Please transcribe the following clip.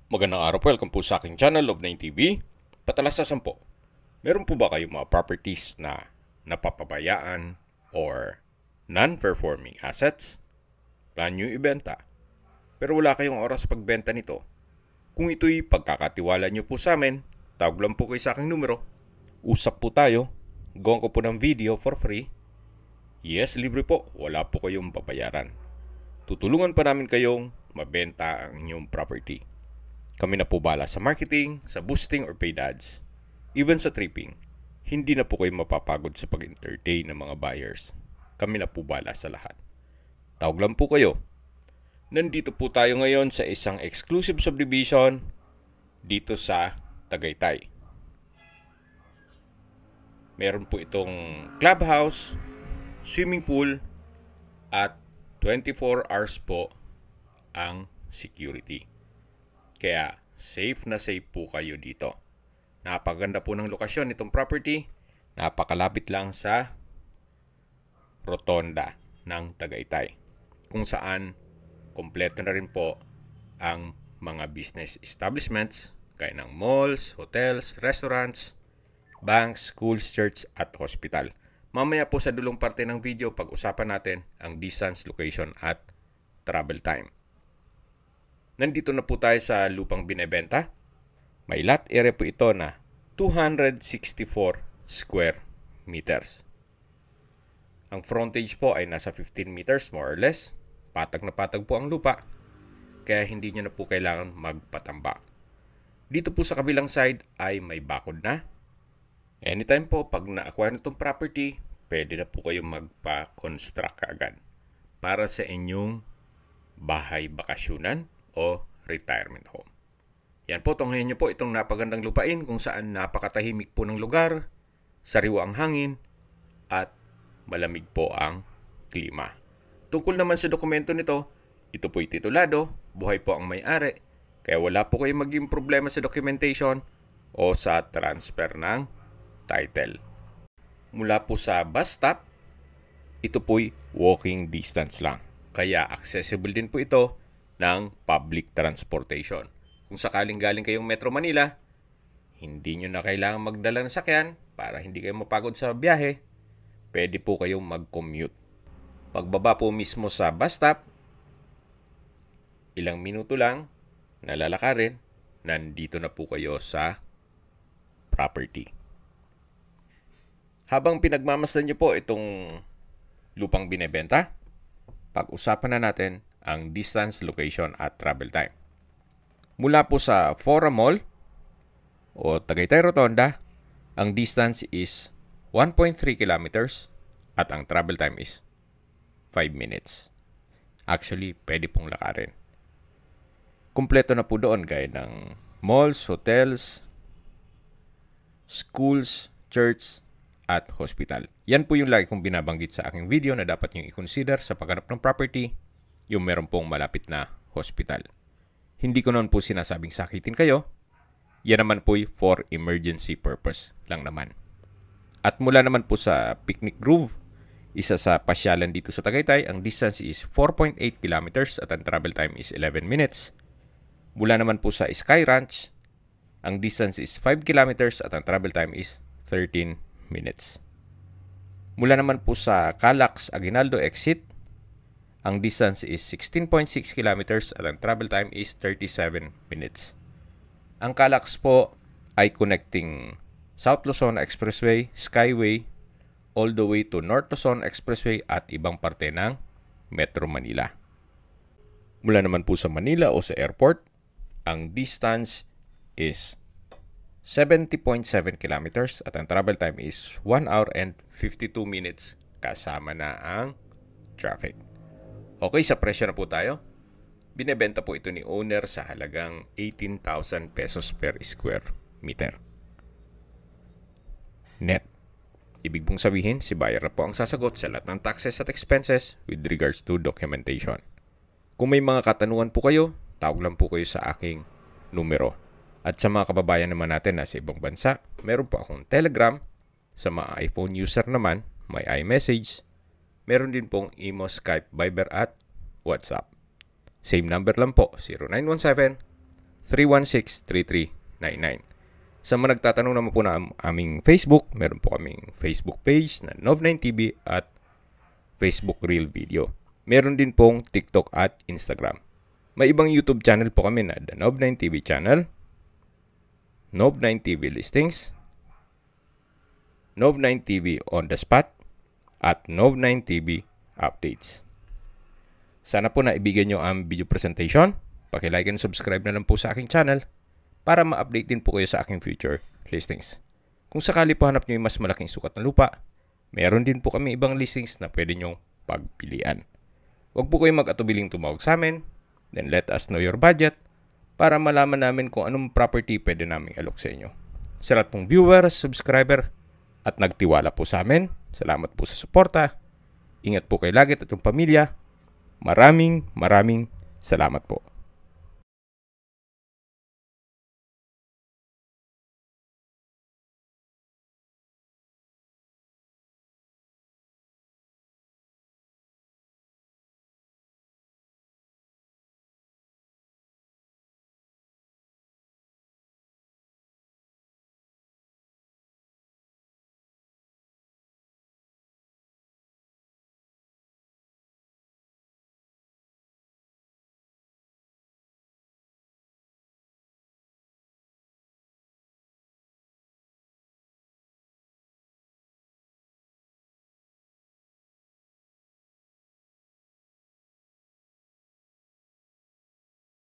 Magandang araw po, welcome po sa aking channel, Love9 TV. Patalasasan po, meron po ba kayong mga properties na napapabayaan or non-performing assets? Plan nyo ibenta, pero wala kayong oras pagbenta nito. Kung ito'y pagkakatiwala nyo po sa amin, tawag lang po kayo sa aking numero. Usap po tayo, gawan ko po ng video for free. Yes, libre po, wala po kayong babayaran. Tutulungan pa namin kayong mabenta ang inyong property. Kami na po bala sa marketing, sa boosting or paid ads, even sa tripping. Hindi na po kayo mapapagod sa pag-entertain ng mga buyers. Kami na po bala sa lahat. Tawag lang po kayo. Nandito po tayo ngayon sa isang exclusive subdivision dito sa Tagaytay. Meron po itong clubhouse, swimming pool, at 24 hours po ang security. Kaya safe na safe po kayo dito. Napaganda po ng lokasyon nitong property. Napakalapit lang sa rotonda ng Tagaytay, kung saan kompleto na rin po ang mga business establishments gaya ng malls, hotels, restaurants, banks, schools, church at hospital. Mamaya po sa dulong parte ng video, pag-usapan natin ang distance, location at travel time. Nandito na po tayo sa lupang binebenta. May lot area po ito na 264 square meters. Ang frontage po ay nasa 15 meters more or less. Patag na patag po ang lupa, kaya hindi nyo na po kailangan magpatambak. Dito po sa kabilang side ay may bakod na. Anytime po pag na-acquire nitong property, pwede na po kayong magpa-construct agad para sa inyong bahay bakasyunan o retirement home. Yan po, tunghayan nyo po itong napagandang lupain kung saan napakatahimik po ng lugar, sariwa ang hangin, at malamig po ang klima. Tungkol naman sa dokumento nito, ito po'y titulado, buhay po ang may-ari, kaya wala po kayong maging problema sa documentation o sa transfer ng title. Mula po sa bus stop, ito po'y walking distance lang, kaya accessible din po ito ng public transportation. Kung sakaling galing kayong Metro Manila, hindi nyo na kailangan magdala ng sakyan para hindi kayo mapagod sa biyahe. Pwede po kayong mag-commute. Pagbaba po mismo sa bus stop, ilang minuto lang, nalalakarin, nandito na po kayo sa property. Habang pinagmamasdan nyo po itong lupang binebenta, pag-usapan na natin ang distance, location at travel time. Mula po sa Fora Mall o Tagaytay Rotonda, ang distance is 1.3 kilometers at ang travel time is 5 minutes. Actually, pwede pong lakarin. Kumpleto na po doon gaya ng malls, hotels, schools, church, at hospital. Yan po yung lagi kong binabanggit sa aking video na dapat nyo i-consider sa paghanap ng property, yung meron pong malapit na hospital. Hindi ko noon po sinasabing sakitin kayo. Yan naman po for emergency purpose lang naman. At mula naman po sa Picnic Grove, isa sa pasyalan dito sa Tagaytay, ang distance is 4.8 kilometers at ang travel time is 11 minutes. Mula naman po sa Sky Ranch, ang distance is 5 kilometers at ang travel time is 13 minutes. Mula naman po sa Calax Aguinaldo exit, ang distance is 16.6 kilometers at ang travel time is 37 minutes. Ang Calax po ay connecting South Luzon Expressway, Skyway, all the way to North Luzon Expressway at ibang parte ng Metro Manila. Mula naman po sa Manila o sa airport, ang distance is 70.7 kilometers at ang travel time is 1 hour and 52 minutes kasama na ang traffic. Okay, sa presyo na po tayo. Binebenta po ito ni owner sa halagang 18,000 pesos per square meter. Net. Ibig pong sabihin, si buyer na po ang sasagot sa lahat ng taxes at expenses with regards to documentation. Kung may mga katanungan po kayo, tawag lang po kayo sa aking numero. At sa mga kababayan naman natin na sa ibang bansa, meron po akong Telegram. Sa mga iPhone user naman, may iMessage. Meron din pong Imo, Skype, Viber at WhatsApp. Same number lang po, 0917-316-3399. Sa mga nagtatanong naman po na aming Facebook, meron po kaming Facebook page na Nov9TV at Facebook Reel Video. Meron din pong TikTok at Instagram. May ibang YouTube channel po kami na The Nov9TV Channel, Nov9TV Listings, Nov9TV On The Spot, at Nov9TV Updates. Sana po na ibigay nyo ang video presentation. Paki-like and subscribe na lang po sa aking channel para ma-update din po kayo sa aking future listings. Kung sakali po hanap nyo yung mas malaking sukat na lupa, meron din po kami ibang listings na pwede nyong pagpilian. Huwag po kayong mag-atubiling tumawag sa amin, then let us know your budget para malaman namin kung anong property pwede naming alok sa inyo. Sa lahat pong viewers, subscriber, at nagtiwala po sa amin, salamat po sa suporta. Ingat po kayo lagi at yung pamilya. Maraming salamat po.